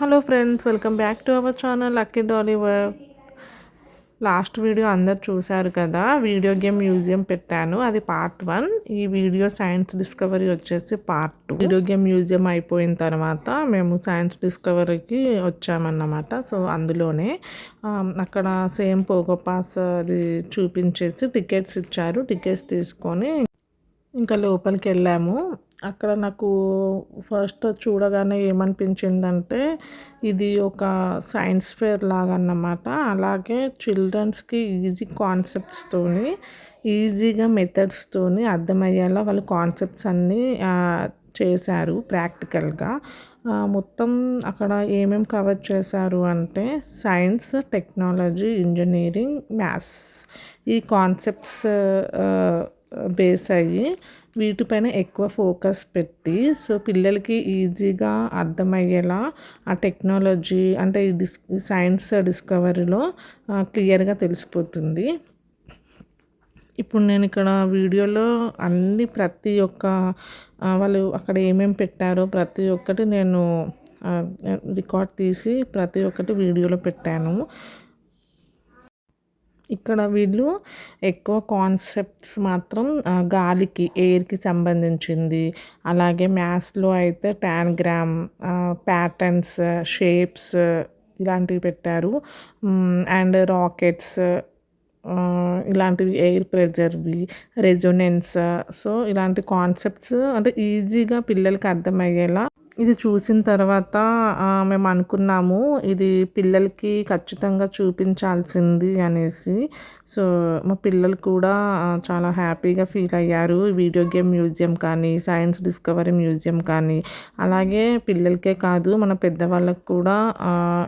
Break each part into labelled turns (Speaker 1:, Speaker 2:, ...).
Speaker 1: Hello friends, welcome back to our channel lucky డాలీవర్. Last video అందరు చూశారు కదా, వీడియో గేమ్ మ్యూజియం పెట్టాను, అది పార్ట్ 1. ఈ వీడియో సైన్స్ డిస్కవరీ వచ్చేసి పార్ట్ 2. వీడియో గేమ్ మ్యూజియం అయిపోయిన తర్వాత మేము సైన్స్ డిస్కవరీకి వచ్చామన్నమాట. సో అందులోనే అక్కడ సేమ్ పోగో పాస్ అది చూపించేసి టికెట్స్ ఇచ్చారు. టికెట్స్ తీసుకొని ఇంకా లోపలికి వెళ్ళాము. అక్కడ నాకు ఫస్ట్ చూడగానే ఏమనిపించిందంటే, ఇది ఒక సైన్స్ ఫేర్ లాగా అన్నమాట. అలాగే చిల్డ్రన్స్కి ఈజీ కాన్సెప్ట్స్తోని, ఈజీగా మెథడ్స్తోని అర్థమయ్యేలా వాళ్ళు కాన్సెప్ట్స్ అన్నీ చేశారు ప్రాక్టికల్గా. మొత్తం అక్కడ ఏమేమి కవర్ చేశారు అంటే, సైన్స్, టెక్నాలజీ, ఇంజనీరింగ్, మ్యాథ్స్, ఈ కాన్సెప్ట్స్ బేస్ అయ్యి వీటిపైన ఎక్కువ ఫోకస్ పెట్టి, సో పిల్లలకి ఈజీగా అర్థమయ్యేలా ఆ టెక్నాలజీ అంటే ఈ సైన్స్ డిస్కవరీలో క్లియర్గా తెలిసిపోతుంది. ఇప్పుడు నేను ఇక్కడ వీడియోలో అన్ని ప్రతి ఒక్క వాళ్ళు అక్కడ ఏమేమి పెట్టారో ప్రతి ఒక్కటి నేను రికార్డ్ తీసి ప్రతి ఒక్కటి వీడియోలో పెట్టాను. ఇక్కడ వీళ్ళు ఎక్కువ కాన్సెప్ట్స్ మాత్రం గాలికి, ఎయిర్కి సంబంధించింది. అలాగే మ్యాథ్స్లో అయితే టాన్గ్రామ్, ప్యాటర్న్స్, షేప్స్ ఇలాంటివి పెట్టారు. అండ్ రాకెట్స్, ఇలాంటివి ఎయిర్ ప్రెజర్వి, రెజొనెన్స్. సో ఇలాంటి కాన్సెప్ట్స్ అంటే ఈజీగా పిల్లలకి అర్థమయ్యేలా ఇది చూసిన తర్వాత మేము అనుకున్నాము, ఇది పిల్లలకి ఖచ్చితంగా చూపించాల్సింది అనేసి. సో మా పిల్లలు కూడా చాలా హ్యాపీగా ఫీల్ అయ్యారు. వీడియో గేమ్ మ్యూజియం కానీ, సైన్స్ డిస్కవరీ మ్యూజియం కానీ, అలాగే పిల్లలకే కాదు మన పెద్దవాళ్ళకు కూడా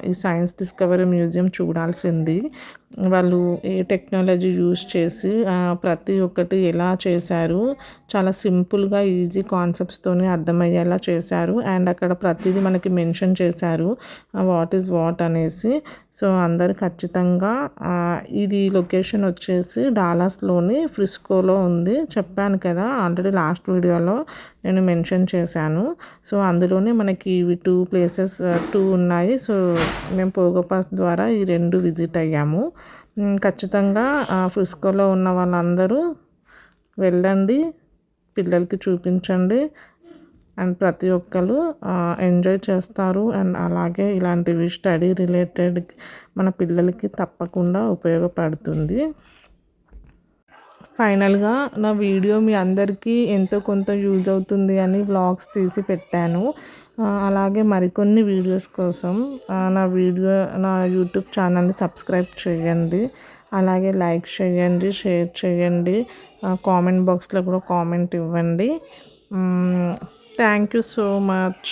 Speaker 1: ఈ సైన్స్ డిస్కవరీ మ్యూజియం చూడాల్సింది. వాళ్ళు ఏ టెక్నాలజీ యూస్ చేసి ప్రతి ఒక్కటి ఎలా చేశారు, చాలా సింపుల్గా ఈజీ కాన్సెప్ట్స్తోనే అర్థమయ్యేలా చేశారు. అండ్ అక్కడ ప్రతిదీ మనకి మెన్షన్ చేశారు, వాట్ ఈజ్ వాట్ అనేసి. సో అందరు ఖచ్చితంగా ఇది లొకేషన్ వచ్చేసి డాలస్లోని ఫ్రిస్కోలో ఉంది. చెప్పాను కదా ఆల్రెడీ లాస్ట్ వీడియోలో నేను మెన్షన్ చేశాను. సో అందులోనే మనకి ఇవి 2 ప్లేసెస్ 2 ఉన్నాయి. సో మేము పోగో పాస్ ద్వారా ఈ 2 విజిట్ అయ్యాము. ఖచ్చితంగా ఫ్రిస్కోలో ఉన్న వాళ్ళందరూ వెళ్ళండి, పిల్లలకి చూపించండి. అండ్ ప్రతి ఒక్కరు ఎంజాయ్ చేస్తారు. అండ్ అలాగే ఇలాంటివి స్టడీ రిలేటెడ్ మన పిల్లలకి తప్పకుండా ఉపయోగపడుతుంది. ఫైనల్గా నా వీడియో మీ అందరికీ ఎంతో కొంత యూజ్ అవుతుంది అని వ్లాగ్స్ తీసి పెట్టాను. అలాగే మరికొన్ని వీడియోస్ కోసం నా యూట్యూబ్ ఛానల్ని సబ్స్క్రైబ్ చేయండి. అలాగే లైక్ చేయండి, షేర్ చేయండి, కామెంట్ బాక్స్లో కూడా కామెంట్ ఇవ్వండి. Thank you so much.